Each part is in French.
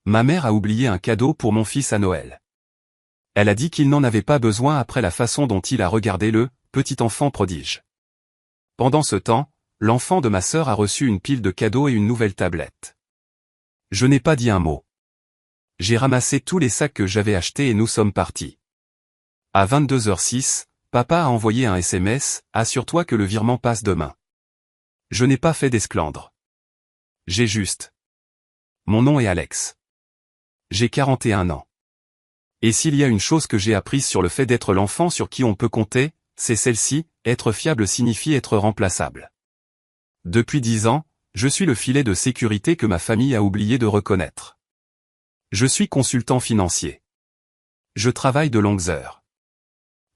Ma mère a oublié un cadeau pour mon fils à Noël. Elle a dit qu'il n'en avait pas besoin après la façon dont il a regardé le petit enfant prodige. Pendant ce temps, l'enfant de ma sœur a reçu une pile de cadeaux et une nouvelle tablette. Je n'ai pas dit un mot. J'ai ramassé tous les sacs que j'avais achetés et nous sommes partis. À 22h06, papa a envoyé un SMS, « Assure-toi que le virement passe demain. » Je n'ai pas fait d'esclandre. J'ai juste. Mon nom est Alex. J'ai 41 ans. Et s'il y a une chose que j'ai apprise sur le fait d'être l'enfant sur qui on peut compter, c'est celle-ci, être fiable signifie être remplaçable. Depuis 10 ans, je suis le filet de sécurité que ma famille a oublié de reconnaître. Je suis consultant financier. Je travaille de longues heures.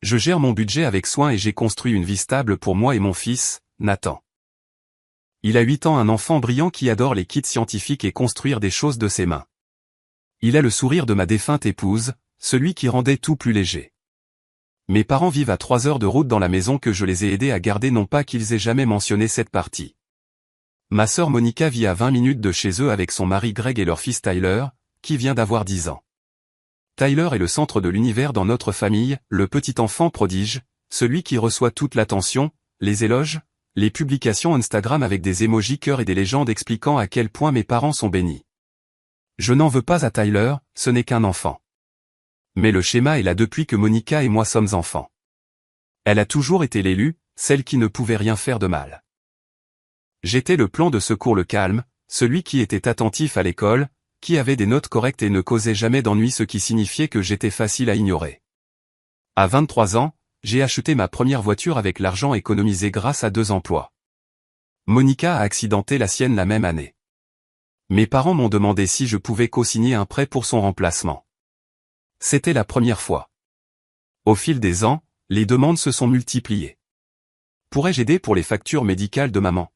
Je gère mon budget avec soin et j'ai construit une vie stable pour moi et mon fils, Nathan. Il a 8 ans, un enfant brillant qui adore les kits scientifiques et construire des choses de ses mains. Il a le sourire de ma défunte épouse, celui qui rendait tout plus léger. Mes parents vivent à 3 heures de route dans la maison que je les ai aidés à garder, non pas qu'ils aient jamais mentionné cette partie. Ma sœur Monica vit à 20 minutes de chez eux avec son mari Greg et leur fils Tyler, qui vient d'avoir 10 ans. Tyler est le centre de l'univers dans notre famille, le petit enfant prodige, celui qui reçoit toute l'attention, les éloges, les publications Instagram avec des émojis cœurs et des légendes expliquant à quel point mes parents sont bénis. Je n'en veux pas à Tyler, ce n'est qu'un enfant. Mais le schéma est là depuis que Monica et moi sommes enfants. Elle a toujours été l'élue, celle qui ne pouvait rien faire de mal. J'étais le plan de secours, le calme, celui qui était attentif à l'école, qui avait des notes correctes et ne causait jamais d'ennui, ce qui signifiait que j'étais facile à ignorer. À 23 ans, j'ai acheté ma première voiture avec l'argent économisé grâce à 2 emplois. Monica a accidenté la sienne la même année. Mes parents m'ont demandé si je pouvais co-signer un prêt pour son remplacement. C'était la première fois. Au fil des ans, les demandes se sont multipliées. Pourrais-je aider pour les factures médicales de maman?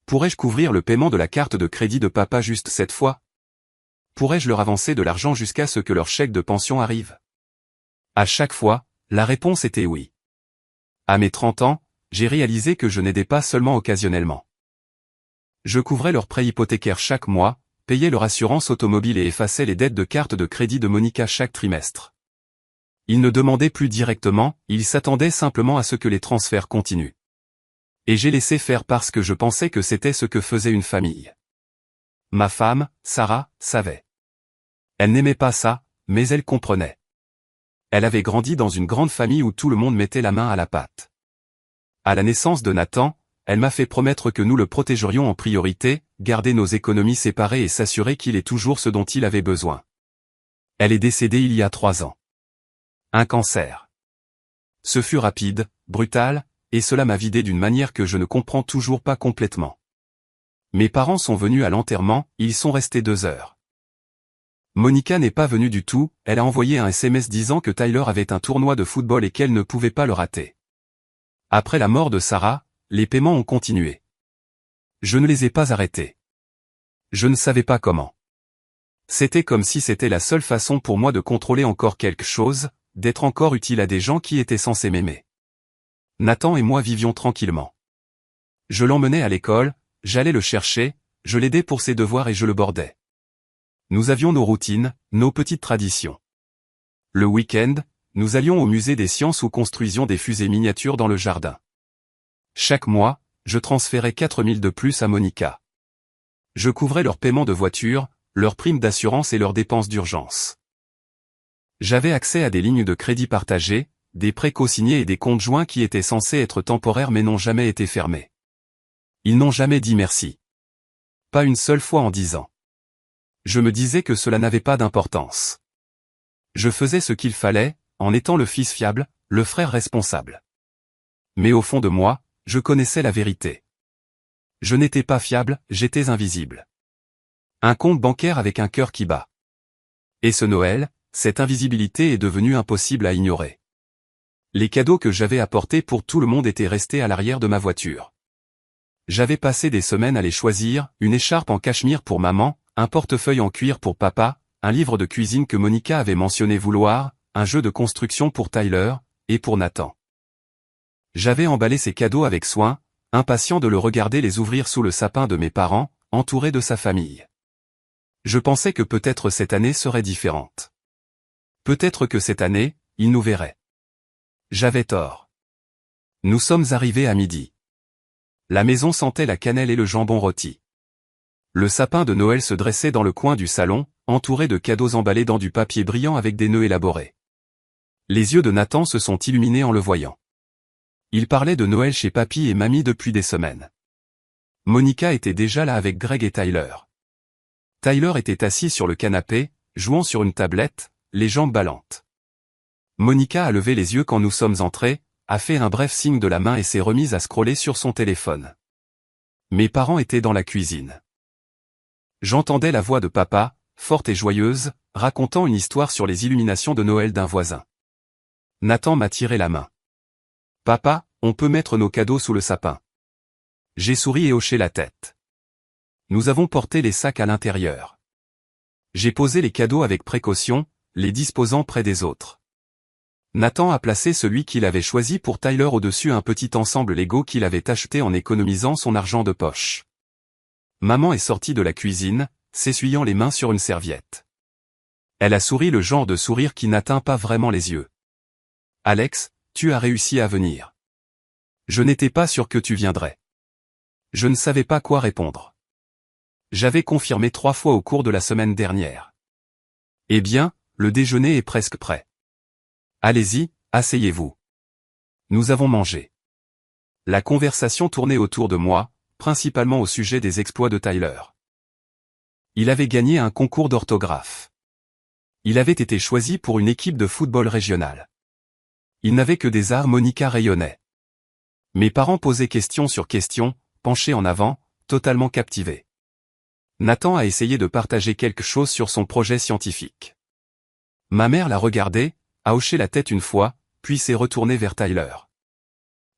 Pourrais-je couvrir le paiement de la carte de crédit de papa juste cette fois? Pourrais-je leur avancer de l'argent jusqu'à ce que leur chèque de pension arrive? À chaque fois, la réponse était oui. À mes 30 ans, j'ai réalisé que je n'aidais pas seulement occasionnellement. Je couvrais leurs prêts hypothécaires chaque mois, payais leur assurance automobile et effaçais les dettes de carte de crédit de Monica chaque trimestre. Ils ne demandaient plus directement, ils s'attendaient simplement à ce que les transferts continuent. Et j'ai laissé faire parce que je pensais que c'était ce que faisait une famille. Ma femme, Sarah, savait. Elle n'aimait pas ça, mais elle comprenait. Elle avait grandi dans une grande famille où tout le monde mettait la main à la pâte. À la naissance de Nathan, elle m'a fait promettre que nous le protégerions en priorité, garder nos économies séparées et s'assurer qu'il ait toujours ce dont il avait besoin. Elle est décédée il y a 3 ans. Un cancer. Ce fut rapide, brutal, et cela m'a vidé d'une manière que je ne comprends toujours pas complètement. Mes parents sont venus à l'enterrement, ils sont restés 2 heures. Monica n'est pas venue du tout, elle a envoyé un SMS disant que Tyler avait un tournoi de football et qu'elle ne pouvait pas le rater. Après la mort de Sarah, les paiements ont continué. Je ne les ai pas arrêtés. Je ne savais pas comment. C'était comme si c'était la seule façon pour moi de contrôler encore quelque chose, d'être encore utile à des gens qui étaient censés m'aimer. Nathan et moi vivions tranquillement. Je l'emmenais à l'école, j'allais le chercher, je l'aidais pour ses devoirs et je le bordais. Nous avions nos routines, nos petites traditions. Le week-end, nous allions au musée des sciences ou construisions des fusées miniatures dans le jardin. Chaque mois, je transférais 4 000 de plus à Monica. Je couvrais leurs paiements de voiture, leurs primes d'assurance et leurs dépenses d'urgence. J'avais accès à des lignes de crédit partagées, des prêts co-signés et des comptes joints qui étaient censés être temporaires mais n'ont jamais été fermés. Ils n'ont jamais dit merci. Pas une seule fois en 10 ans. Je me disais que cela n'avait pas d'importance. Je faisais ce qu'il fallait, en étant le fils fiable, le frère responsable. Mais au fond de moi, je connaissais la vérité. Je n'étais pas fiable, j'étais invisible. Un compte bancaire avec un cœur qui bat. Et ce Noël, cette invisibilité est devenue impossible à ignorer. Les cadeaux que j'avais apportés pour tout le monde étaient restés à l'arrière de ma voiture. J'avais passé des semaines à les choisir, une écharpe en cachemire pour maman, un portefeuille en cuir pour papa, un livre de cuisine que Monica avait mentionné vouloir, un jeu de construction pour Tyler, et pour Nathan. J'avais emballé ces cadeaux avec soin, impatient de le regarder les ouvrir sous le sapin de mes parents, entouré de sa famille. Je pensais que peut-être cette année serait différente. Peut-être que cette année, il nous verrait. J'avais tort. Nous sommes arrivés à midi. La maison sentait la cannelle et le jambon rôti. Le sapin de Noël se dressait dans le coin du salon, entouré de cadeaux emballés dans du papier brillant avec des nœuds élaborés. Les yeux de Nathan se sont illuminés en le voyant. Il parlait de Noël chez papy et mamie depuis des semaines. Monica était déjà là avec Greg et Tyler. Tyler était assis sur le canapé, jouant sur une tablette, les jambes ballantes. Monica a levé les yeux quand nous sommes entrés, a fait un bref signe de la main et s'est remise à scroller sur son téléphone. Mes parents étaient dans la cuisine. J'entendais la voix de papa, forte et joyeuse, racontant une histoire sur les illuminations de Noël d'un voisin. Nathan m'a tiré la main. « Papa, on peut mettre nos cadeaux sous le sapin. » J'ai souri et hoché la tête. Nous avons porté les sacs à l'intérieur. J'ai posé les cadeaux avec précaution, les disposant près des autres. Nathan a placé celui qu'il avait choisi pour Tyler au-dessus un petit ensemble Lego qu'il avait acheté en économisant son argent de poche. Maman est sortie de la cuisine, s'essuyant les mains sur une serviette. Elle a souri le genre de sourire qui n'atteint pas vraiment les yeux. « Alex, tu as réussi à venir. Je n'étais pas sûr que tu viendrais. » Je ne savais pas quoi répondre. J'avais confirmé 3 fois au cours de la semaine dernière. « Eh bien, le déjeuner est presque prêt. Allez-y, asseyez-vous. » Nous avons mangé. La conversation tournait autour de moi, principalement au sujet des exploits de Tyler. Il avait gagné un concours d'orthographe. Il avait été choisi pour une équipe de football régionale. Il n'avait que des harmonicas rayonnait. Mes parents posaient question sur question, penchés en avant, totalement captivés. Nathan a essayé de partager quelque chose sur son projet scientifique. Ma mère l'a regardé, a hoché la tête une fois, puis s'est retournée vers Tyler.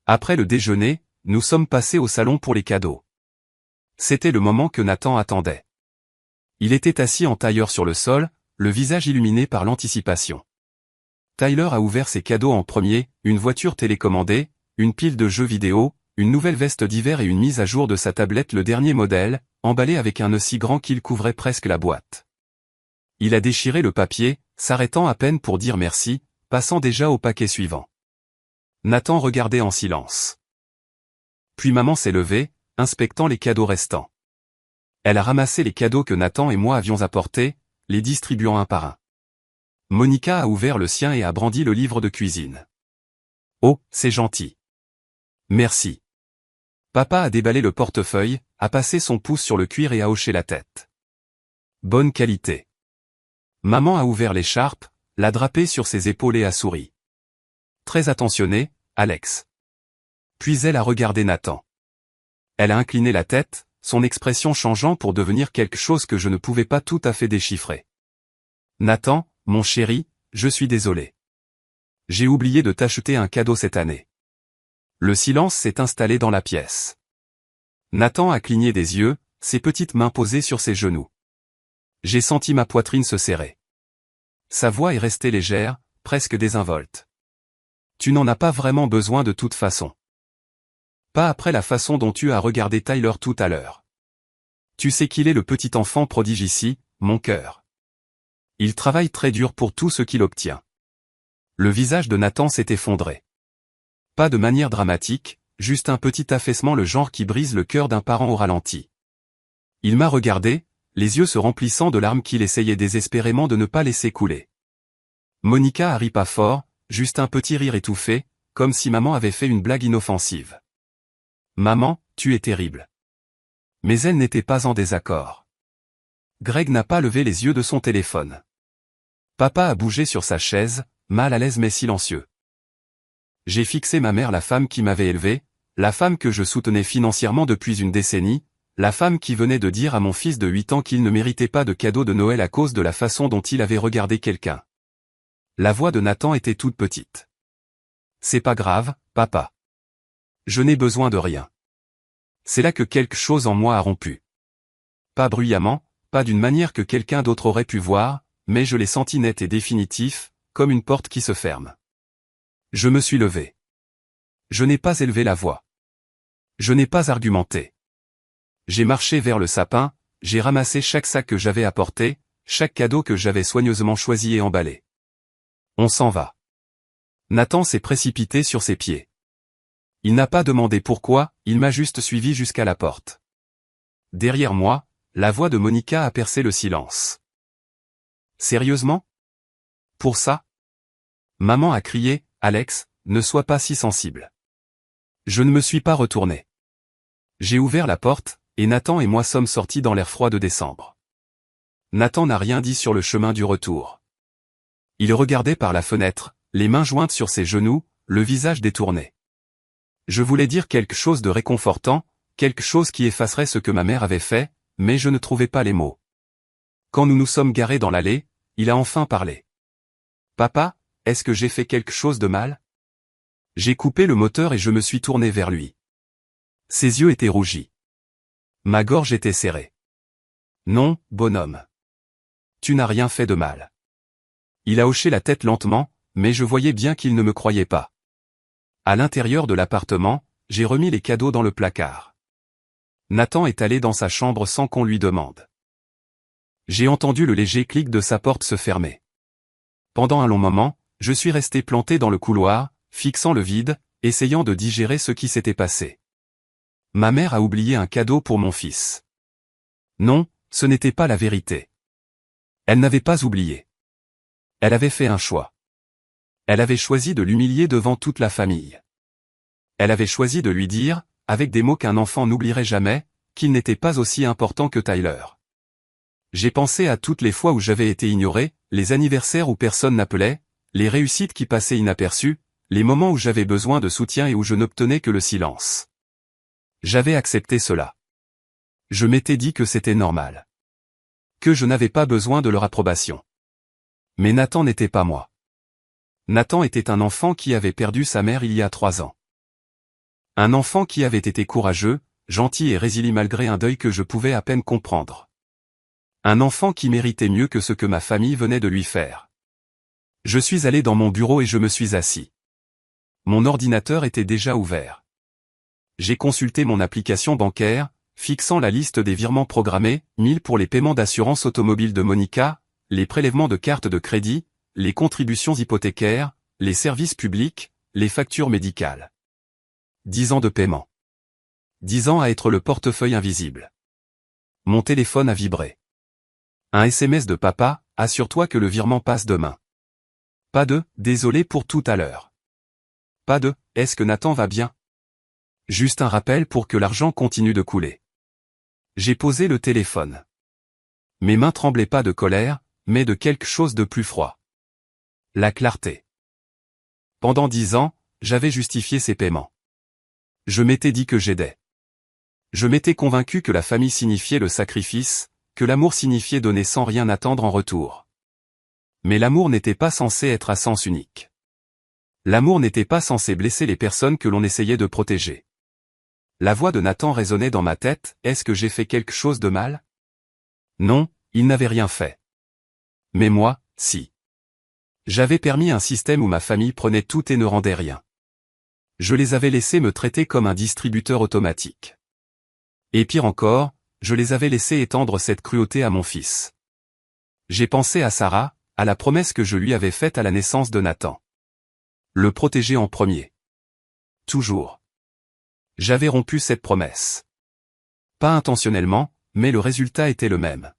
Après le déjeuner, nous sommes passés au salon pour les cadeaux. C'était le moment que Nathan attendait. Il était assis en tailleur sur le sol, le visage illuminé par l'anticipation. Tyler a ouvert ses cadeaux en premier, une voiture télécommandée, une pile de jeux vidéo, une nouvelle veste d'hiver et une mise à jour de sa tablette le dernier modèle, emballée avec un nœud si grand qu'il couvrait presque la boîte. Il a déchiré le papier, s'arrêtant à peine pour dire merci, passant déjà au paquet suivant. Nathan regardait en silence. Puis maman s'est levée, inspectant les cadeaux restants. Elle a ramassé les cadeaux que Nathan et moi avions apportés, les distribuant un par un. Monica a ouvert le sien et a brandi le livre de cuisine. « Oh, c'est gentil. Merci. » Papa a déballé le portefeuille, a passé son pouce sur le cuir et a hoché la tête. « Bonne qualité. » Maman a ouvert l'écharpe, l'a drapée sur ses épaules et a souri. « Très attentionné, Alex. » Puis elle a regardé Nathan. Elle a incliné la tête, son expression changeant pour devenir quelque chose que je ne pouvais pas tout à fait déchiffrer. « Nathan, mon chéri, je suis désolé. J'ai oublié de t'acheter un cadeau cette année. » Le silence s'est installé dans la pièce. Nathan a cligné des yeux, ses petites mains posées sur ses genoux. J'ai senti ma poitrine se serrer. Sa voix est restée légère, presque désinvolte. « Tu n'en as pas vraiment besoin de toute façon. Pas après la façon dont tu as regardé Tyler tout à l'heure. Tu sais qu'il est le petit enfant prodige ici, mon cœur. Il travaille très dur pour tout ce qu'il obtient. » Le visage de Nathan s'est effondré. Pas de manière dramatique, juste un petit affaissement le genre qui brise le cœur d'un parent au ralenti. Il m'a regardé, les yeux se remplissant de larmes qu'il essayait désespérément de ne pas laisser couler. Monica a ri pas fort, juste un petit rire étouffé, comme si maman avait fait une blague inoffensive. « Maman, tu es terrible. » Mais elle n'était pas en désaccord. Greg n'a pas levé les yeux de son téléphone. Papa a bougé sur sa chaise, mal à l'aise mais silencieux. J'ai fixé ma mère, la femme qui m'avait élevé, la femme que je soutenais financièrement depuis une décennie, la femme qui venait de dire à mon fils de 8 ans qu'il ne méritait pas de cadeau de Noël à cause de la façon dont il avait regardé quelqu'un. La voix de Nathan était toute petite. « C'est pas grave, papa. Je n'ai besoin de rien. » C'est là que quelque chose en moi a rompu. Pas bruyamment, pas d'une manière que quelqu'un d'autre aurait pu voir, mais je l'ai senti net et définitif, comme une porte qui se ferme. Je me suis levé. Je n'ai pas élevé la voix. Je n'ai pas argumenté. J'ai marché vers le sapin, j'ai ramassé chaque sac que j'avais apporté, chaque cadeau que j'avais soigneusement choisi et emballé. On s'en va. Nathan s'est précipité sur ses pieds. Il n'a pas demandé pourquoi, il m'a juste suivi jusqu'à la porte. Derrière moi, la voix de Monica a percé le silence. Sérieusement? Pour ça? Maman a crié, Alex, ne sois pas si sensible. Je ne me suis pas retourné. J'ai ouvert la porte, et Nathan et moi sommes sortis dans l'air froid de décembre. Nathan n'a rien dit sur le chemin du retour. Il regardait par la fenêtre, les mains jointes sur ses genoux, le visage détourné. Je voulais dire quelque chose de réconfortant, quelque chose qui effacerait ce que ma mère avait fait, mais je ne trouvais pas les mots. Quand nous nous sommes garés dans l'allée, il a enfin parlé. Papa, est-ce que j'ai fait quelque chose de mal? J'ai coupé le moteur et je me suis tourné vers lui. Ses yeux étaient rougis. Ma gorge était serrée. Non, bonhomme. Tu n'as rien fait de mal. Il a hoché la tête lentement, mais je voyais bien qu'il ne me croyait pas. À l'intérieur de l'appartement, j'ai remis les cadeaux dans le placard. Nathan est allé dans sa chambre sans qu'on lui demande. J'ai entendu le léger clic de sa porte se fermer. Pendant un long moment, je suis resté planté dans le couloir, fixant le vide, essayant de digérer ce qui s'était passé. Ma mère a oublié un cadeau pour mon fils. Non, ce n'était pas la vérité. Elle n'avait pas oublié. Elle avait fait un choix. Elle avait choisi de l'humilier devant toute la famille. Elle avait choisi de lui dire, avec des mots qu'un enfant n'oublierait jamais, qu'il n'était pas aussi important que Tyler. J'ai pensé à toutes les fois où j'avais été ignoré, les anniversaires où personne n'appelait, les réussites qui passaient inaperçues, les moments où j'avais besoin de soutien et où je n'obtenais que le silence. J'avais accepté cela. Je m'étais dit que c'était normal. Que je n'avais pas besoin de leur approbation. Mais Nathan n'était pas moi. Nathan était un enfant qui avait perdu sa mère il y a 3 ans. Un enfant qui avait été courageux, gentil et résilient malgré un deuil que je pouvais à peine comprendre. Un enfant qui méritait mieux que ce que ma famille venait de lui faire. Je suis allé dans mon bureau et je me suis assis. Mon ordinateur était déjà ouvert. J'ai consulté mon application bancaire, fixant la liste des virements programmés, 1000 pour les paiements d'assurance automobile de Monica, les prélèvements de cartes de crédit, les contributions hypothécaires, les services publics, les factures médicales. 10 ans de paiement. 10 ans à être le portefeuille invisible. Mon téléphone a vibré. Un SMS de papa, assure-toi que le virement passe demain. Pas de, désolé pour tout à l'heure. Pas de, est-ce que Nathan va bien? Juste un rappel pour que l'argent continue de couler. J'ai posé le téléphone. Mes mains tremblaient pas de colère, mais de quelque chose de plus froid. La clarté. Pendant 10 ans, j'avais justifié ces paiements. Je m'étais dit que j'aidais. Je m'étais convaincu que la famille signifiait le sacrifice, que l'amour signifiait donner sans rien attendre en retour. Mais l'amour n'était pas censé être à sens unique. L'amour n'était pas censé blesser les personnes que l'on essayait de protéger. La voix de Nathan résonnait dans ma tête, est-ce que j'ai fait quelque chose de mal? Non, il n'avait rien fait. Mais moi, si. J'avais permis un système où ma famille prenait tout et ne rendait rien. Je les avais laissés me traiter comme un distributeur automatique. Et pire encore, je les avais laissés étendre cette cruauté à mon fils. J'ai pensé à Sarah, à la promesse que je lui avais faite à la naissance de Nathan. Le protéger en premier. Toujours. J'avais rompu cette promesse. Pas intentionnellement, mais le résultat était le même.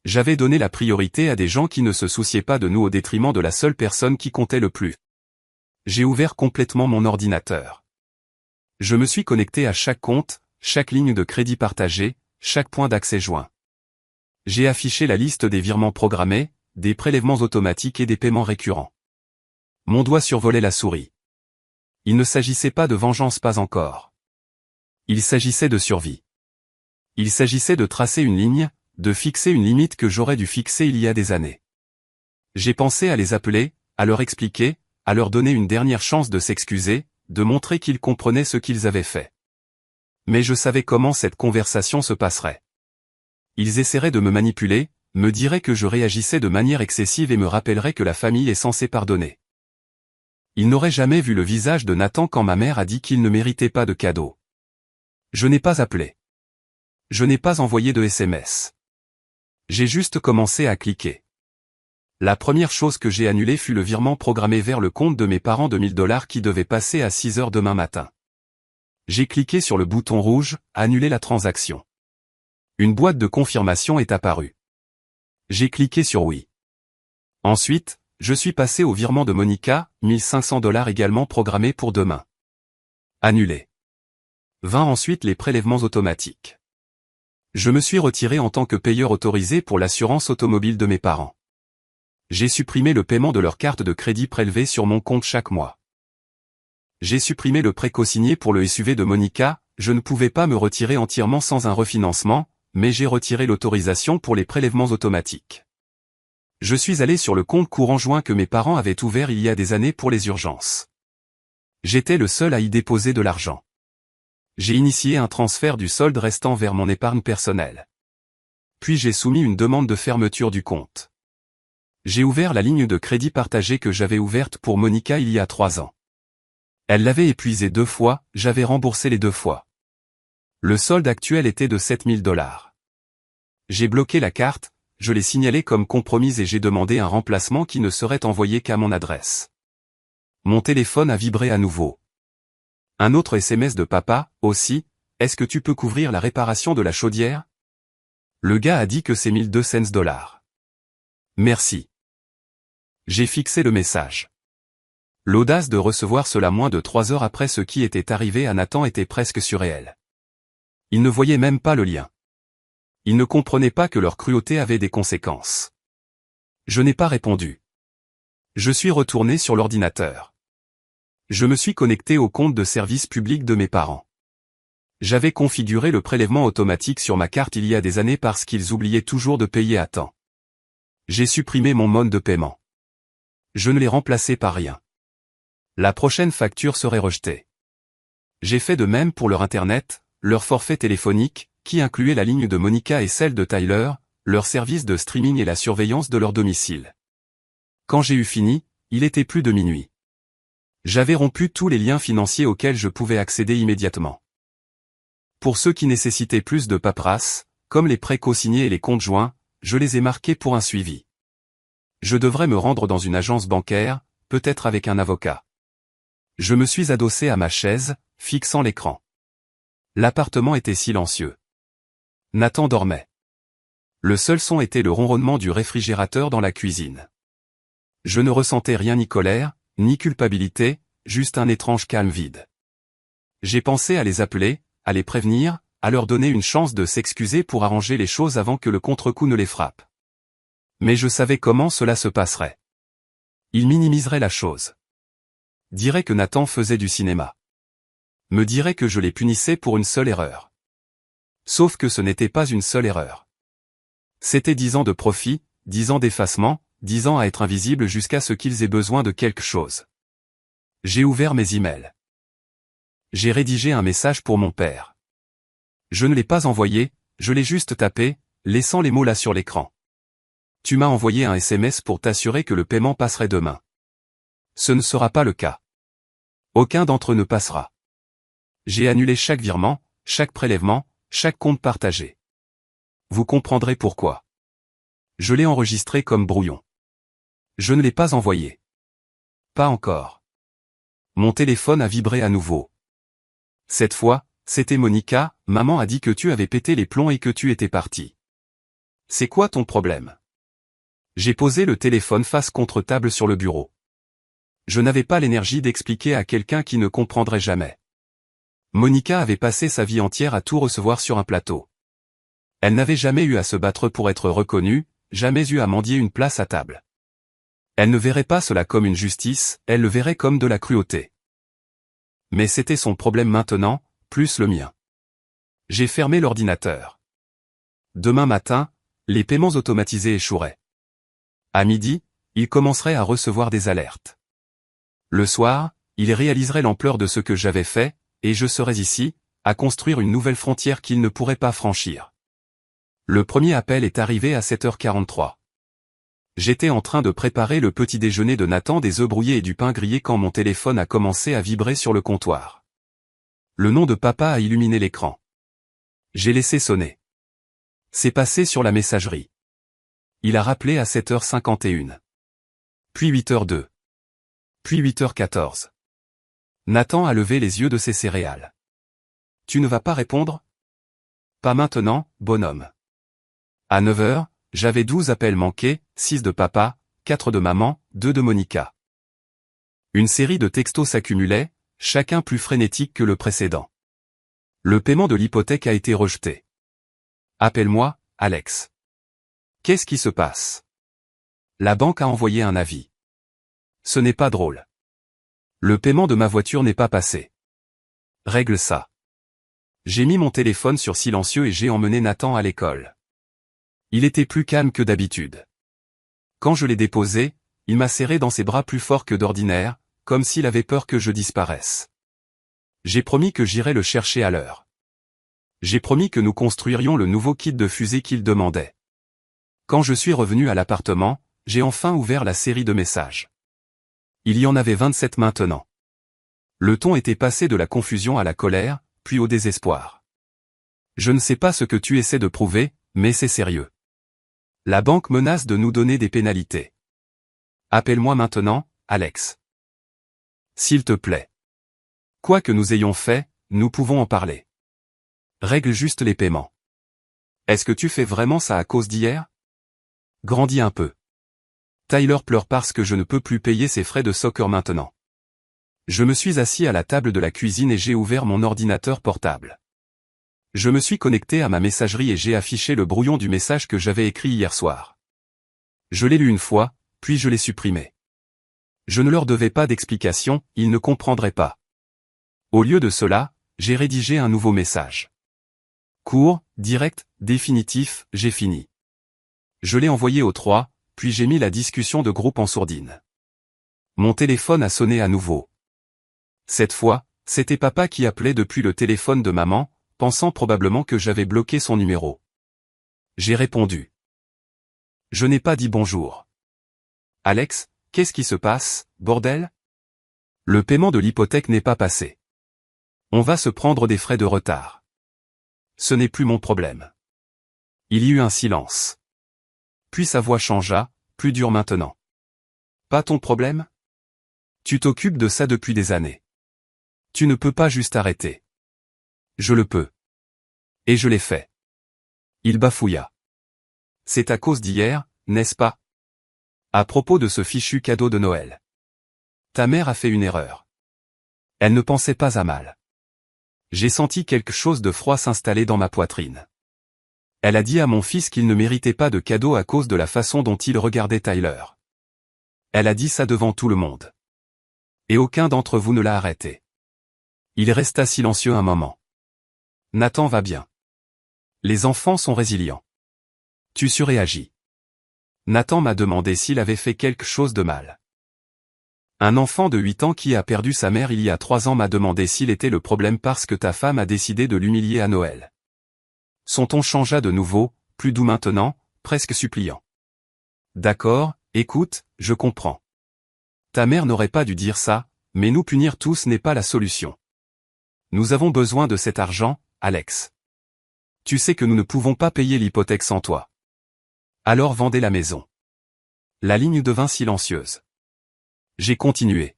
J'avais donné la priorité à des gens qui ne se souciaient pas de nous au détriment de la seule personne qui comptait le plus. J'ai ouvert complètement mon ordinateur. Je me suis connecté à chaque compte, chaque ligne de crédit partagée, chaque point d'accès joint. J'ai affiché la liste des virements programmés, des prélèvements automatiques et des paiements récurrents. Mon doigt survolait la souris. Il ne s'agissait pas de vengeance, pas encore. Il s'agissait de survie. Il s'agissait de tracer une ligne, de fixer une limite que j'aurais dû fixer il y a des années. J'ai pensé à les appeler, à leur expliquer, à leur donner une dernière chance de s'excuser, de montrer qu'ils comprenaient ce qu'ils avaient fait. Mais je savais comment cette conversation se passerait. Ils essaieraient de me manipuler, me diraient que je réagissais de manière excessive et me rappelleraient que la famille est censée pardonner. Ils n'auraient jamais vu le visage de Nathan quand ma mère a dit qu'il ne méritait pas de cadeau. Je n'ai pas appelé. Je n'ai pas envoyé de SMS. J'ai juste commencé à cliquer. La première chose que j'ai annulée fut le virement programmé vers le compte de mes parents de 1000 $ qui devait passer à 6 heures demain matin. J'ai cliqué sur le bouton rouge « Annuler la transaction ». Une boîte de confirmation est apparue. J'ai cliqué sur oui. Ensuite, je suis passé au virement de Monica, 1500 $ également programmé pour demain. Annulé. Vint ensuite les prélèvements automatiques. Je me suis retiré en tant que payeur autorisé pour l'assurance automobile de mes parents. J'ai supprimé le paiement de leur carte de crédit prélevée sur mon compte chaque mois. J'ai supprimé le prêt cosigné pour le SUV de Monica, je ne pouvais pas me retirer entièrement sans un refinancement, mais j'ai retiré l'autorisation pour les prélèvements automatiques. Je suis allé sur le compte courant joint que mes parents avaient ouvert il y a des années pour les urgences. J'étais le seul à y déposer de l'argent. J'ai initié un transfert du solde restant vers mon épargne personnelle. Puis j'ai soumis une demande de fermeture du compte. J'ai ouvert la ligne de crédit partagée que j'avais ouverte pour Monica il y a 3 ans. Elle l'avait épuisée 2 fois, j'avais remboursé les 2 fois. Le solde actuel était de 7000 $. J'ai bloqué la carte, je l'ai signalée comme compromise et j'ai demandé un remplacement qui ne serait envoyé qu'à mon adresse. Mon téléphone a vibré à nouveau. Un autre SMS de papa, aussi, « Est-ce que tu peux couvrir la réparation de la chaudière ?» Le gars a dit que c'est 1200 $. Merci. J'ai fixé le message. L'audace de recevoir cela moins de 3 heures après ce qui était arrivé à Nathan était presque surréel. Il ne voyait même pas le lien. Il ne comprenait pas que leur cruauté avait des conséquences. Je n'ai pas répondu. Je suis retourné sur l'ordinateur. Je me suis connecté au compte de service public de mes parents. J'avais configuré le prélèvement automatique sur ma carte il y a des années parce qu'ils oubliaient toujours de payer à temps. J'ai supprimé mon mode de paiement. Je ne l'ai remplacé par rien. La prochaine facture serait rejetée. J'ai fait de même pour leur Internet, leur forfait téléphonique, qui incluait la ligne de Monica et celle de Tyler, leur service de streaming et la surveillance de leur domicile. Quand j'ai eu fini, il était plus de minuit. J'avais rompu tous les liens financiers auxquels je pouvais accéder immédiatement. Pour ceux qui nécessitaient plus de paperasse, comme les prêts co-signés et les comptes joints, je les ai marqués pour un suivi. Je devrais me rendre dans une agence bancaire, peut-être avec un avocat. Je me suis adossé à ma chaise, fixant l'écran. L'appartement était silencieux. Nathan dormait. Le seul son était le ronronnement du réfrigérateur dans la cuisine. Je ne ressentais rien ni colère, ni culpabilité, juste un étrange calme vide. J'ai pensé à les appeler, à les prévenir, à leur donner une chance de s'excuser pour arranger les choses avant que le contre-coup ne les frappe. Mais je savais comment cela se passerait. Ils minimiseraient la chose. Diraient que Nathan faisait du cinéma. Me diraient que je les punissais pour une seule erreur. Sauf que ce n'était pas une seule erreur. C'était 10 ans de profit, 10 ans d'effacement, 10 ans à être invisible jusqu'à ce qu'ils aient besoin de quelque chose. J'ai ouvert mes emails. J'ai rédigé un message pour mon père. Je ne l'ai pas envoyé, je l'ai juste tapé, laissant les mots là sur l'écran. Tu m'as envoyé un SMS pour t'assurer que le paiement passerait demain. Ce ne sera pas le cas. Aucun d'entre eux ne passera. J'ai annulé chaque virement, chaque prélèvement, chaque compte partagé. Vous comprendrez pourquoi. Je l'ai enregistré comme brouillon. Je ne l'ai pas envoyé. Pas encore. Mon téléphone a vibré à nouveau. Cette fois, c'était Monica, maman a dit que tu avais pété les plombs et que tu étais parti. C'est quoi ton problème? J'ai posé le téléphone face contre table sur le bureau. Je n'avais pas l'énergie d'expliquer à quelqu'un qui ne comprendrait jamais. Monica avait passé sa vie entière à tout recevoir sur un plateau. Elle n'avait jamais eu à se battre pour être reconnue, jamais eu à mendier une place à table. Elle ne verrait pas cela comme une justice, elle le verrait comme de la cruauté. Mais c'était son problème maintenant, plus le mien. J'ai fermé l'ordinateur. Demain matin, les paiements automatisés échoueraient. À midi, il commencerait à recevoir des alertes. Le soir, il réaliserait l'ampleur de ce que j'avais fait, et je serais ici, à construire une nouvelle frontière qu'il ne pourrait pas franchir. Le premier appel est arrivé à 7h43. J'étais en train de préparer le petit déjeuner de Nathan, des œufs brouillés et du pain grillé quand mon téléphone a commencé à vibrer sur le comptoir. Le nom de papa a illuminé l'écran. J'ai laissé sonner. C'est passé sur la messagerie. Il a rappelé à 7h51. Puis 8h02. Puis 8h14. Nathan a levé les yeux de ses céréales. Tu ne vas pas répondre? Pas maintenant, bonhomme. À 9h, j'avais 12 appels manqués, 6 de papa, 4 de maman, 2 de Monica. Une série de textos s'accumulait, chacun plus frénétique que le précédent. Le paiement de l'hypothèque a été rejeté. Appelle-moi, Alex. Qu'est-ce qui se passe? La banque a envoyé un avis. Ce n'est pas drôle. Le paiement de ma voiture n'est pas passé. Règle ça. J'ai mis mon téléphone sur silencieux et j'ai emmené Nathan à l'école. Il était plus calme que d'habitude. Quand je l'ai déposé, il m'a serré dans ses bras plus fort que d'ordinaire, comme s'il avait peur que je disparaisse. J'ai promis que j'irais le chercher à l'heure. J'ai promis que nous construirions le nouveau kit de fusée qu'il demandait. Quand je suis revenu à l'appartement, j'ai enfin ouvert la série de messages. Il y en avait 27 maintenant. Le ton était passé de la confusion à la colère, puis au désespoir. Je ne sais pas ce que tu essaies de prouver, mais c'est sérieux. La banque menace de nous donner des pénalités. Appelle-moi maintenant, Alex. S'il te plaît. Quoi que nous ayons fait, nous pouvons en parler. Règle juste les paiements. Est-ce que tu fais vraiment ça à cause d'hier? Grandis un peu. Tyler pleure parce que je ne peux plus payer ses frais de soccer maintenant. Je me suis assis à la table de la cuisine et j'ai ouvert mon ordinateur portable. Je me suis connecté à ma messagerie et j'ai affiché le brouillon du message que j'avais écrit hier soir. Je l'ai lu une fois, puis je l'ai supprimé. Je ne leur devais pas d'explication, ils ne comprendraient pas. Au lieu de cela, j'ai rédigé un nouveau message. Court, direct, définitif, j'ai fini. Je l'ai envoyé aux 3, puis j'ai mis la discussion de groupe en sourdine. Mon téléphone a sonné à nouveau. Cette fois, c'était papa qui appelait depuis le téléphone de maman, pensant probablement que j'avais bloqué son numéro. J'ai répondu. Je n'ai pas dit bonjour. Alex, qu'est-ce qui se passe, bordel? Le paiement de l'hypothèque n'est pas passé. On va se prendre des frais de retard. Ce n'est plus mon problème. Il y eut un silence. Puis sa voix changea, plus dure maintenant. Pas ton problème? Tu t'occupes de ça depuis des années. Tu ne peux pas juste arrêter. Je le peux. Et je l'ai fait. Il bafouilla. C'est à cause d'hier, n'est-ce pas? À propos de ce fichu cadeau de Noël. Ta mère a fait une erreur. Elle ne pensait pas à mal. J'ai senti quelque chose de froid s'installer dans ma poitrine. Elle a dit à mon fils qu'il ne méritait pas de cadeau à cause de la façon dont il regardait Tyler. Elle a dit ça devant tout le monde. Et aucun d'entre vous ne l'a arrêté. Il resta silencieux un moment. Nathan va bien. Les enfants sont résilients. Tu surréagis. Nathan m'a demandé s'il avait fait quelque chose de mal. Un enfant de 8 ans qui a perdu sa mère il y a 3 ans m'a demandé s'il était le problème parce que ta femme a décidé de l'humilier à Noël. Son ton changea de nouveau, plus doux maintenant, presque suppliant. D'accord, écoute, je comprends. Ta mère n'aurait pas dû dire ça, mais nous punir tous n'est pas la solution. Nous avons besoin de cet argent, Alex. Tu sais que nous ne pouvons pas payer l'hypothèque sans toi. Alors vendez la maison. La ligne devint silencieuse. J'ai continué.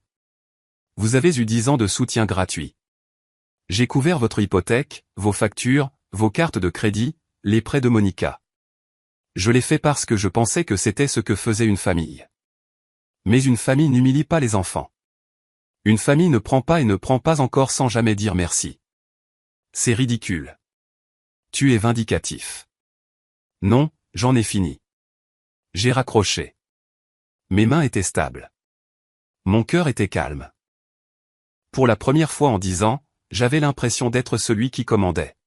Vous avez eu 10 ans de soutien gratuit. J'ai couvert votre hypothèque, vos factures, vos cartes de crédit, les prêts de Monica. Je l'ai fait parce que je pensais que c'était ce que faisait une famille. Mais une famille n'humilie pas les enfants. Une famille ne prend pas et ne prend pas encore sans jamais dire merci. C'est ridicule. Tu es vindicatif. Non, j'en ai fini. J'ai raccroché. Mes mains étaient stables. Mon cœur était calme. Pour la première fois en 10 ans, j'avais l'impression d'être celui qui commandait.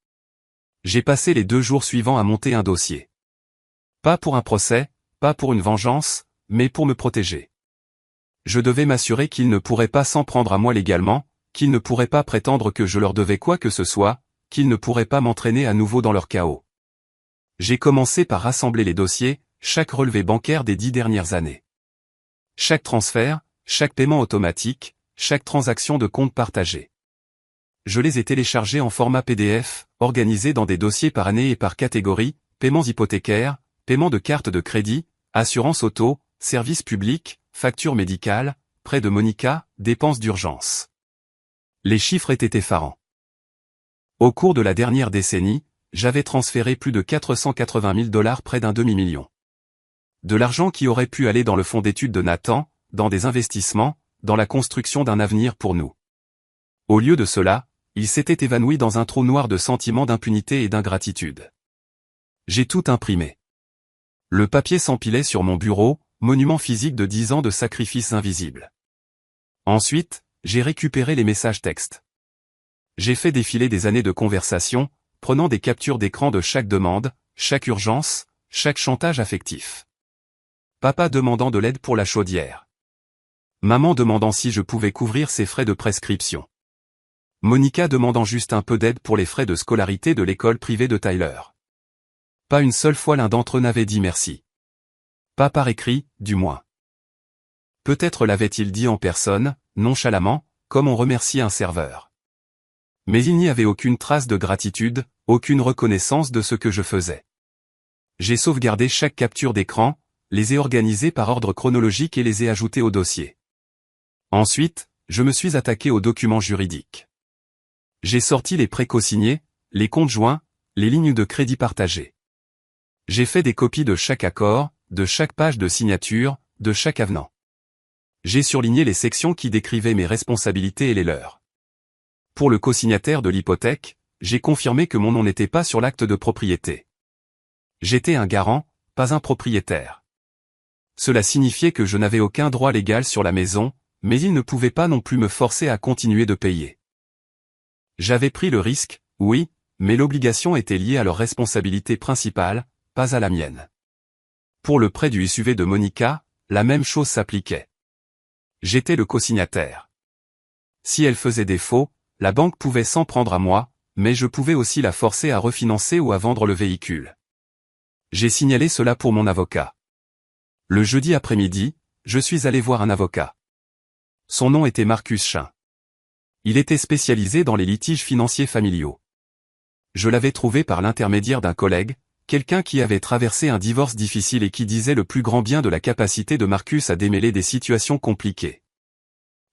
J'ai passé les 2 jours suivants à monter un dossier. Pas pour un procès, pas pour une vengeance, mais pour me protéger. Je devais m'assurer qu'ils ne pourraient pas s'en prendre à moi légalement, qu'ils ne pourraient pas prétendre que je leur devais quoi que ce soit, qu'ils ne pourraient pas m'entraîner à nouveau dans leur chaos. J'ai commencé par rassembler les dossiers, chaque relevé bancaire des 10 dernières années. Chaque transfert, chaque paiement automatique, chaque transaction de compte partagé. Je les ai téléchargés en format PDF, organisés dans des dossiers par année et par catégorie, paiements hypothécaires, paiement de cartes de crédit, assurance auto, services publics, factures médicales, prêts de Monica, dépenses d'urgence. Les chiffres étaient effarants. Au cours de la dernière décennie, j'avais transféré plus de 480 000 $, près d'un demi-million. De l'argent qui aurait pu aller dans le fonds d'études de Nathan, dans des investissements, dans la construction d'un avenir pour nous. Au lieu de cela, il s'était évanoui dans un trou noir de sentiments d'impunité et d'ingratitude. J'ai tout imprimé. Le papier s'empilait sur mon bureau, monument physique de 10 ans de sacrifices invisibles. Ensuite, j'ai récupéré les messages textes. J'ai fait défiler des années de conversation, prenant des captures d'écran de chaque demande, chaque urgence, chaque chantage affectif. Papa demandant de l'aide pour la chaudière. Maman demandant si je pouvais couvrir ses frais de prescription. Monica demandant juste un peu d'aide pour les frais de scolarité de l'école privée de Tyler. Pas une seule fois l'un d'entre eux n'avait dit merci. Pas par écrit, du moins. Peut-être l'avait-il dit en personne, nonchalamment, comme on remercie un serveur. Mais il n'y avait aucune trace de gratitude, aucune reconnaissance de ce que je faisais. J'ai sauvegardé chaque capture d'écran, les ai organisées par ordre chronologique et les ai ajoutées au dossier. Ensuite, je me suis attaqué aux documents juridiques. J'ai sorti les prêts cosignés, les comptes joints, les lignes de crédit partagées. J'ai fait des copies de chaque accord, de chaque page de signature, de chaque avenant. J'ai surligné les sections qui décrivaient mes responsabilités et les leurs. Pour le cosignataire de l'hypothèque, j'ai confirmé que mon nom n'était pas sur l'acte de propriété. J'étais un garant, pas un propriétaire. Cela signifiait que je n'avais aucun droit légal sur la maison, mais il ne pouvait pas non plus me forcer à continuer de payer. J'avais pris le risque, oui, mais l'obligation était liée à leur responsabilité principale, pas à la mienne. Pour le prêt du SUV de Monica, la même chose s'appliquait. J'étais le cosignataire. Si elle faisait défaut, la banque pouvait s'en prendre à moi, mais je pouvais aussi la forcer à refinancer ou à vendre le véhicule. J'ai signalé cela pour mon avocat. Le jeudi après-midi, je suis allé voir un avocat. Son nom était Marcus Chin. Il était spécialisé dans les litiges financiers familiaux. Je l'avais trouvé par l'intermédiaire d'un collègue, quelqu'un qui avait traversé un divorce difficile et qui disait le plus grand bien de la capacité de Marcus à démêler des situations compliquées.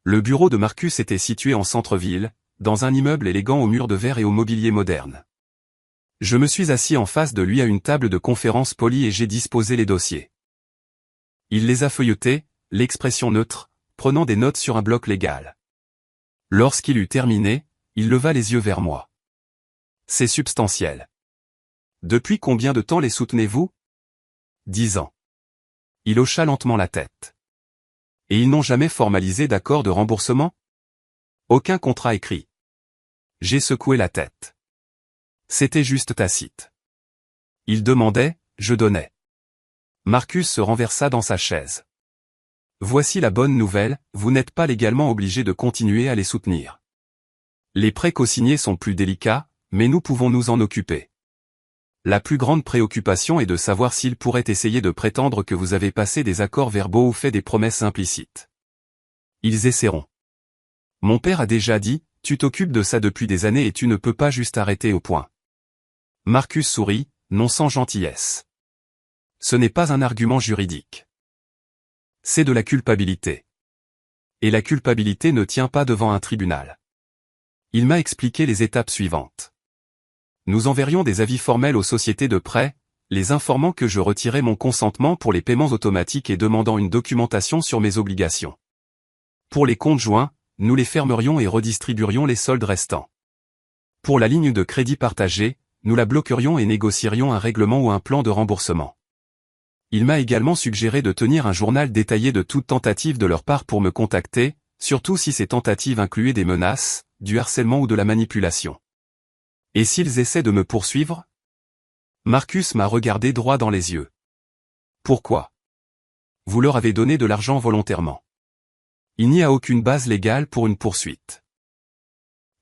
Le bureau de Marcus était situé en centre-ville, dans un immeuble élégant aux murs de verre et au mobilier moderne. Je me suis assis en face de lui à une table de conférence polie et j'ai disposé les dossiers. Il les a feuilletés, l'expression neutre, prenant des notes sur un bloc légal. Lorsqu'il eut terminé, il leva les yeux vers moi. C'est substantiel. Depuis combien de temps les soutenez-vous ? 10 ans. Il hocha lentement la tête. Et ils n'ont jamais formalisé d'accord de remboursement ? Aucun contrat écrit. J'ai secoué la tête. C'était juste tacite. Il demandait, je donnais. Marcus se renversa dans sa chaise. Voici la bonne nouvelle, vous n'êtes pas légalement obligé de continuer à les soutenir. Les prêts cosignés sont plus délicats, mais nous pouvons nous en occuper. La plus grande préoccupation est de savoir s'ils pourraient essayer de prétendre que vous avez passé des accords verbaux ou fait des promesses implicites. Ils essaieront. Mon père a déjà dit, tu t'occupes de ça depuis des années et tu ne peux pas juste arrêter au point. Marcus sourit, non sans gentillesse. Ce n'est pas un argument juridique. C'est de la culpabilité. Et la culpabilité ne tient pas devant un tribunal. Il m'a expliqué les étapes suivantes. Nous enverrions des avis formels aux sociétés de prêt, les informant que je retirais mon consentement pour les paiements automatiques et demandant une documentation sur mes obligations. Pour les comptes joints, nous les fermerions et redistribuerions les soldes restants. Pour la ligne de crédit partagée, nous la bloquerions et négocierions un règlement ou un plan de remboursement. Il m'a également suggéré de tenir un journal détaillé de toute tentative de leur part pour me contacter, surtout si ces tentatives incluaient des menaces, du harcèlement ou de la manipulation. Et s'ils essaient de me poursuivre ? Marcus m'a regardé droit dans les yeux. Pourquoi ? Vous leur avez donné de l'argent volontairement. Il n'y a aucune base légale pour une poursuite.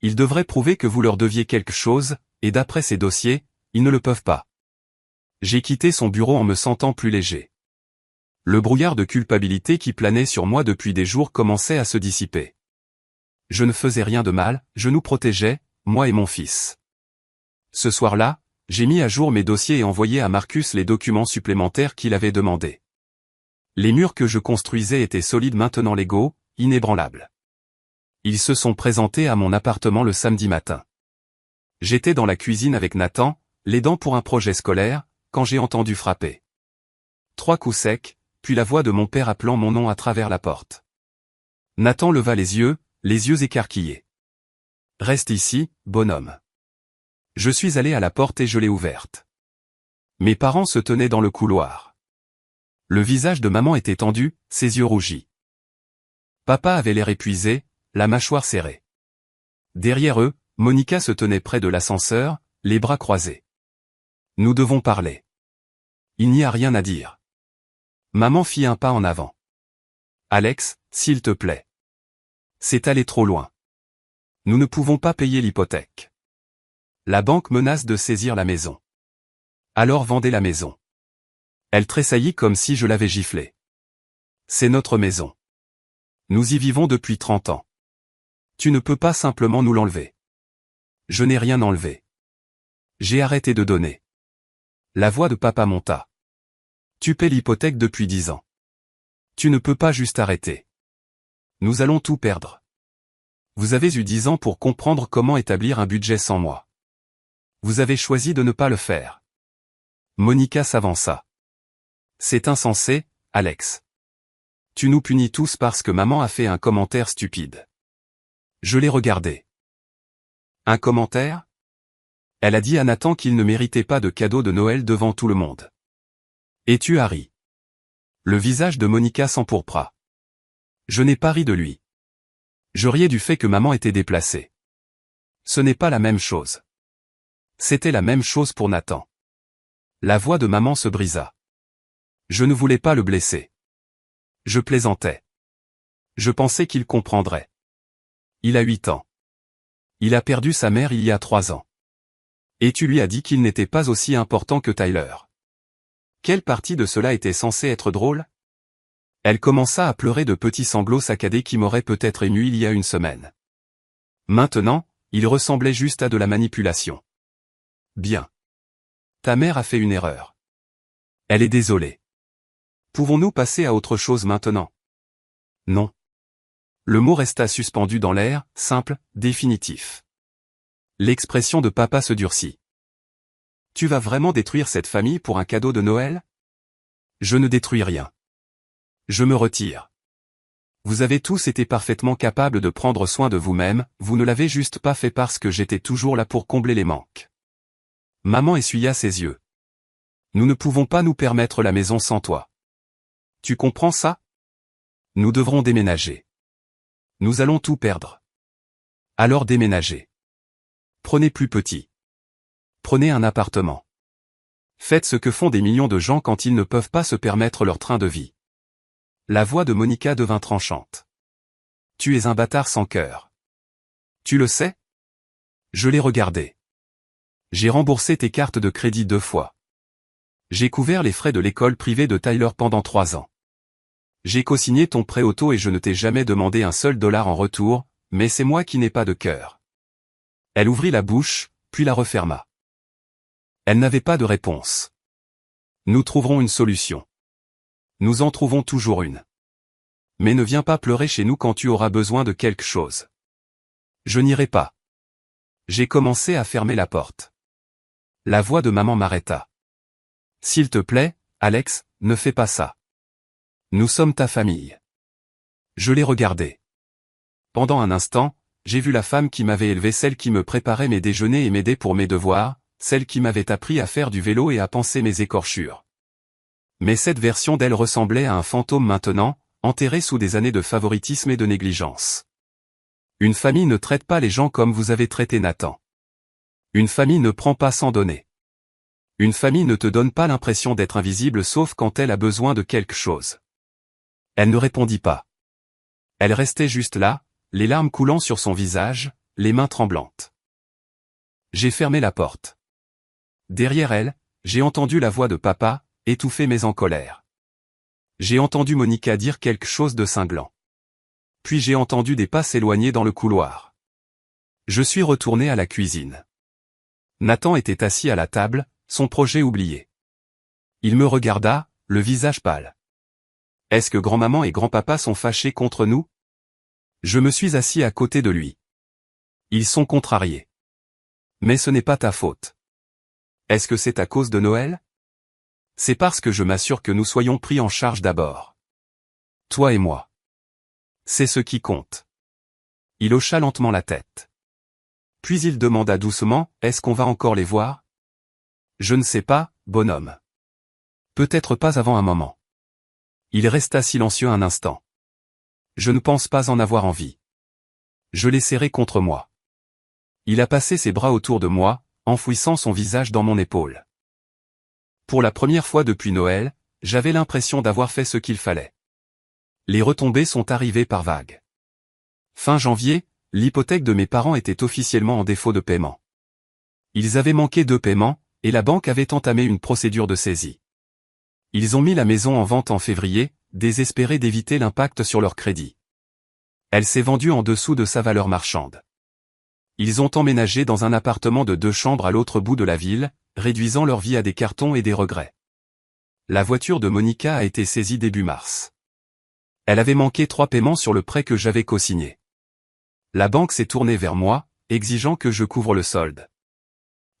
Ils devraient prouver que vous leur deviez quelque chose, et d'après ces dossiers, ils ne le peuvent pas. J'ai quitté son bureau en me sentant plus léger. Le brouillard de culpabilité qui planait sur moi depuis des jours commençait à se dissiper. Je ne faisais rien de mal, je nous protégeais, moi et mon fils. Ce soir-là, J'ai mis à jour mes dossiers et envoyé à Marcus les documents supplémentaires qu'il avait demandés. Les murs que je construisais étaient solides maintenant légaux, inébranlables. Ils se sont présentés à mon appartement le samedi matin. J'étais dans la cuisine avec Nathan, l'aidant pour un projet scolaire, quand j'ai entendu frapper. 3 coups secs, puis la voix de mon père appelant mon nom à travers la porte. Nathan leva les yeux écarquillés. « Reste ici, bonhomme. » Je suis allé à la porte et je l'ai ouverte. Mes parents se tenaient dans le couloir. Le visage de maman était tendu, ses yeux rougis. Papa avait l'air épuisé, la mâchoire serrée. Derrière eux, Monica se tenait près de l'ascenseur, les bras croisés. Nous devons parler. Il n'y a rien à dire. Maman fit un pas en avant. Alex, s'il te plaît. C'est allé trop loin. Nous ne pouvons pas payer l'hypothèque. La banque menace de saisir la maison. Alors vendez la maison. Elle tressaillit comme si je l'avais giflée. C'est notre maison. Nous y vivons depuis 30 ans. Tu ne peux pas simplement nous l'enlever. Je n'ai rien enlevé. J'ai arrêté de donner. La voix de papa monta. Tu paies l'hypothèque depuis 10 ans. Tu ne peux pas juste arrêter. Nous allons tout perdre. Vous avez eu 10 ans pour comprendre comment établir un budget sans moi. Vous avez choisi de ne pas le faire. Monica s'avança. C'est insensé, Alex. Tu nous punis tous parce que maman a fait un commentaire stupide. Je l'ai regardé. Un commentaire? Elle a dit à Nathan qu'il ne méritait pas de cadeau de Noël devant tout le monde. Et tu as ri. Le visage de Monica s'empourpra. Je n'ai pas ri de lui. Je riais du fait que maman était déplacée. Ce n'est pas la même chose. C'était la même chose pour Nathan. La voix de maman se brisa. Je ne voulais pas le blesser. Je plaisantais. Je pensais qu'il comprendrait. Il a 8 ans. Il a perdu sa mère il y a 3 ans. Et tu lui as dit qu'il n'était pas aussi important que Tyler. Quelle partie de cela était censée être drôle? Elle commença à pleurer de petits sanglots saccadés qui m'auraient peut-être ému il y a une semaine. Maintenant, il ressemblait juste à de la manipulation. Bien. Ta mère a fait une erreur. Elle est désolée. Pouvons-nous passer à autre chose maintenant? Non. Le mot resta suspendu dans l'air, simple, définitif. L'expression de papa se durcit. Tu vas vraiment détruire cette famille pour un cadeau de Noël? Je ne détruis rien. Je me retire. Vous avez tous été parfaitement capables de prendre soin de vous-même, vous ne l'avez juste pas fait parce que j'étais toujours là pour combler les manques. Maman essuya ses yeux. Nous ne pouvons pas nous permettre la maison sans toi. Tu comprends ça? Nous devrons déménager. Nous allons tout perdre. Alors déménagez. Prenez plus petit. Prenez un appartement. Faites ce que font des millions de gens quand ils ne peuvent pas se permettre leur train de vie. La voix de Monica devint tranchante. Tu es un bâtard sans cœur. Tu le sais? Je l'ai regardé. J'ai remboursé tes cartes de crédit 2 fois. J'ai couvert les frais de l'école privée de Tyler pendant 3 ans. J'ai co-signé ton prêt auto et je ne t'ai jamais demandé un seul dollar en retour, mais c'est moi qui n'ai pas de cœur. Elle ouvrit la bouche, puis la referma. Elle n'avait pas de réponse. Nous trouverons une solution. Nous en trouvons toujours une. Mais ne viens pas pleurer chez nous quand tu auras besoin de quelque chose. Je n'irai pas. J'ai commencé à fermer la porte. La voix de maman m'arrêta. S'il te plaît, Alex, ne fais pas ça. Nous sommes ta famille. Je l'ai regardé. Pendant un instant, j'ai vu la femme qui m'avait élevé, celle qui me préparait mes déjeuners et m'aidait pour mes devoirs, celle qui m'avait appris à faire du vélo et à panser mes écorchures. Mais cette version d'elle ressemblait à un fantôme maintenant, enterré sous des années de favoritisme et de négligence. Une famille ne traite pas les gens comme vous avez traité Nathan. Une famille ne prend pas sans donner. Une famille ne te donne pas l'impression d'être invisible sauf quand elle a besoin de quelque chose. Elle ne répondit pas. Elle restait juste là, les larmes coulant sur son visage, les mains tremblantes. J'ai fermé la porte. Derrière elle, j'ai entendu la voix de papa, étouffée mais en colère. J'ai entendu Monica dire quelque chose de cinglant. Puis j'ai entendu des pas s'éloigner dans le couloir. Je suis retourné à la cuisine. Nathan était assis à la table, son projet oublié. Il me regarda, le visage pâle. Est-ce que grand-maman et grand-papa sont fâchés contre nous? Je me suis assis à côté de lui. Ils sont contrariés. Mais ce n'est pas ta faute. Est-ce que c'est à cause de Noël? C'est parce que je m'assure que nous soyons pris en charge d'abord. Toi et moi. C'est ce qui compte. Il hocha lentement la tête. Puis il demanda doucement, est-ce qu'on va encore les voir? Je ne sais pas, bonhomme. Peut-être pas avant un moment. Il resta silencieux un instant. Je ne pense pas en avoir envie. Je l'ai serré contre moi. Il a passé ses bras autour de moi, enfouissant son visage dans mon épaule. Pour la première fois depuis Noël, j'avais l'impression d'avoir fait ce qu'il fallait. Les retombées sont arrivées par vagues. Fin janvier, l'hypothèque de mes parents était officiellement en défaut de paiement. Ils avaient manqué 2 paiements, et la banque avait entamé une procédure de saisie. Ils ont mis la maison en vente en février, désespérés d'éviter l'impact sur leur crédit. Elle s'est vendue en dessous de sa valeur marchande. Ils ont emménagé dans un appartement de 2 chambres à l'autre bout de la ville, réduisant leur vie à des cartons et des regrets. La voiture de Monica a été saisie début mars. Elle avait manqué 3 paiements sur le prêt que j'avais co-signé. La banque s'est tournée vers moi, exigeant que je couvre le solde.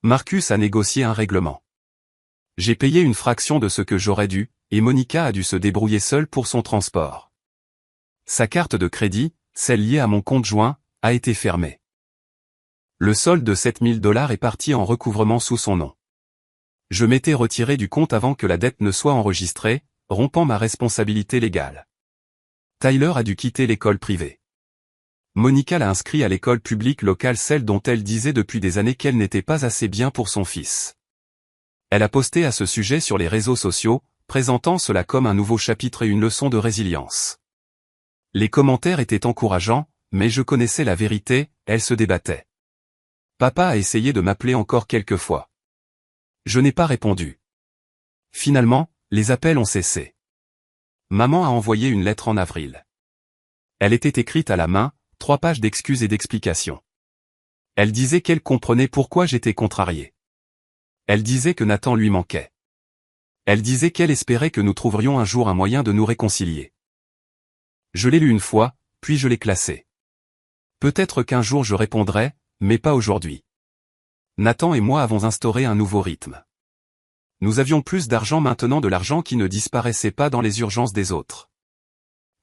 Marcus a négocié un règlement. J'ai payé une fraction de ce que j'aurais dû, et Monica a dû se débrouiller seule pour son transport. Sa carte de crédit, celle liée à mon compte joint, a été fermée. Le solde de $7 000 est parti en recouvrement sous son nom. Je m'étais retiré du compte avant que la dette ne soit enregistrée, rompant ma responsabilité légale. Tyler a dû quitter l'école privée. Monica l'a inscrit à l'école publique locale, celle dont elle disait depuis des années qu'elle n'était pas assez bien pour son fils. Elle a posté à ce sujet sur les réseaux sociaux, présentant cela comme un nouveau chapitre et une leçon de résilience. Les commentaires étaient encourageants, mais je connaissais la vérité, elle se débattait. Papa a essayé de m'appeler encore quelques fois. Je n'ai pas répondu. Finalement, les appels ont cessé. Maman a envoyé une lettre en avril. Elle était écrite à la main, 3 pages d'excuses et d'explications. Elle disait qu'elle comprenait pourquoi j'étais contrarié. Elle disait que Nathan lui manquait. Elle disait qu'elle espérait que nous trouverions un jour un moyen de nous réconcilier. Je l'ai lu une fois, puis je l'ai classé. Peut-être qu'un jour je répondrai, mais pas aujourd'hui. Nathan et moi avons instauré un nouveau rythme. Nous avions plus d'argent maintenant, de l'argent qui ne disparaissait pas dans les urgences des autres.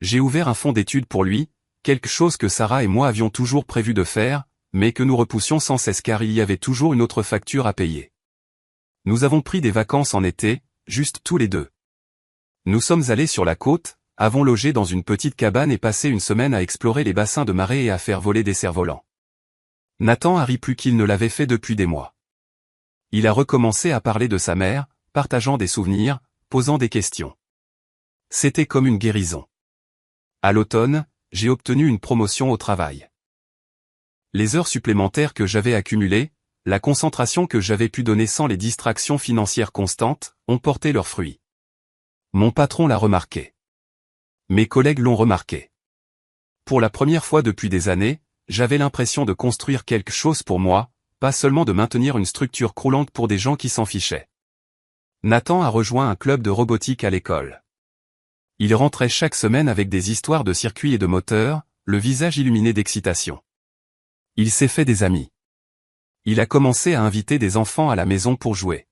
J'ai ouvert un fonds d'études pour lui, quelque chose que Sarah et moi avions toujours prévu de faire, mais que nous repoussions sans cesse car il y avait toujours une autre facture à payer. Nous avons pris des vacances en été, juste tous les 2. Nous sommes allés sur la côte, avons logé dans une petite cabane et passé une semaine à explorer les bassins de marée et à faire voler des cerfs-volants. Nathan a ri plus qu'il ne l'avait fait depuis des mois. Il a recommencé à parler de sa mère, partageant des souvenirs, posant des questions. C'était comme une guérison. À l'automne, j'ai obtenu une promotion au travail. Les heures supplémentaires que j'avais accumulées, la concentration que j'avais pu donner sans les distractions financières constantes, ont porté leurs fruits. Mon patron l'a remarqué. Mes collègues l'ont remarqué. Pour la première fois depuis des années, j'avais l'impression de construire quelque chose pour moi, pas seulement de maintenir une structure croulante pour des gens qui s'en fichaient. Nathan a rejoint un club de robotique à l'école. Il rentrait chaque semaine avec des histoires de circuits et de moteurs, le visage illuminé d'excitation. Il s'est fait des amis. Il a commencé à inviter des enfants à la maison pour jouer.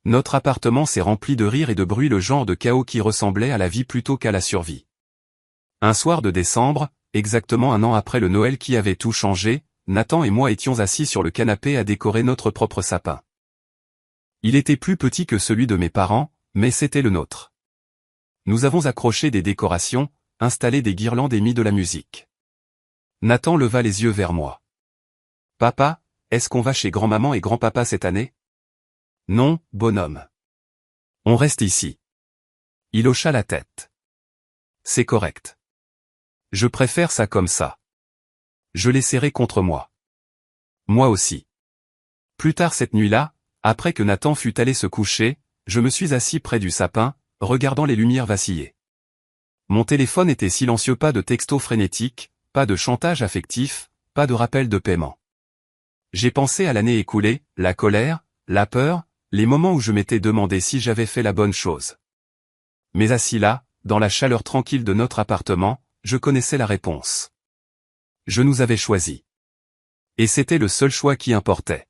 Notre appartement s'est rempli de rires et de bruit, le genre de chaos qui ressemblait à la vie plutôt qu'à la survie. Un soir de décembre, exactement un an après le Noël qui avait tout changé, Nathan et moi étions assis sur le canapé à décorer notre propre sapin. Il était plus petit que celui de mes parents, mais c'était le nôtre. Nous avons accroché des décorations, installé des guirlandes et mis de la musique. Nathan leva les yeux vers moi. « Papa, est-ce qu'on va chez grand-maman et grand-papa cette année ? » « Non, bonhomme. On reste ici. » Il hocha la tête. « C'est correct. Je préfère ça comme ça. » Je l'ai serré contre moi. Moi aussi. Plus tard cette nuit-là, après que Nathan fut allé se coucher, je me suis assis près du sapin, regardant les lumières vaciller. Mon téléphone était silencieux, pas de textos frénétiques, pas de chantage affectif, pas de rappel de paiement. J'ai pensé à l'année écoulée, la colère, la peur, les moments où je m'étais demandé si j'avais fait la bonne chose. Mais assis là, dans la chaleur tranquille de notre appartement, je connaissais la réponse. Je nous avais choisis. Et c'était le seul choix qui importait.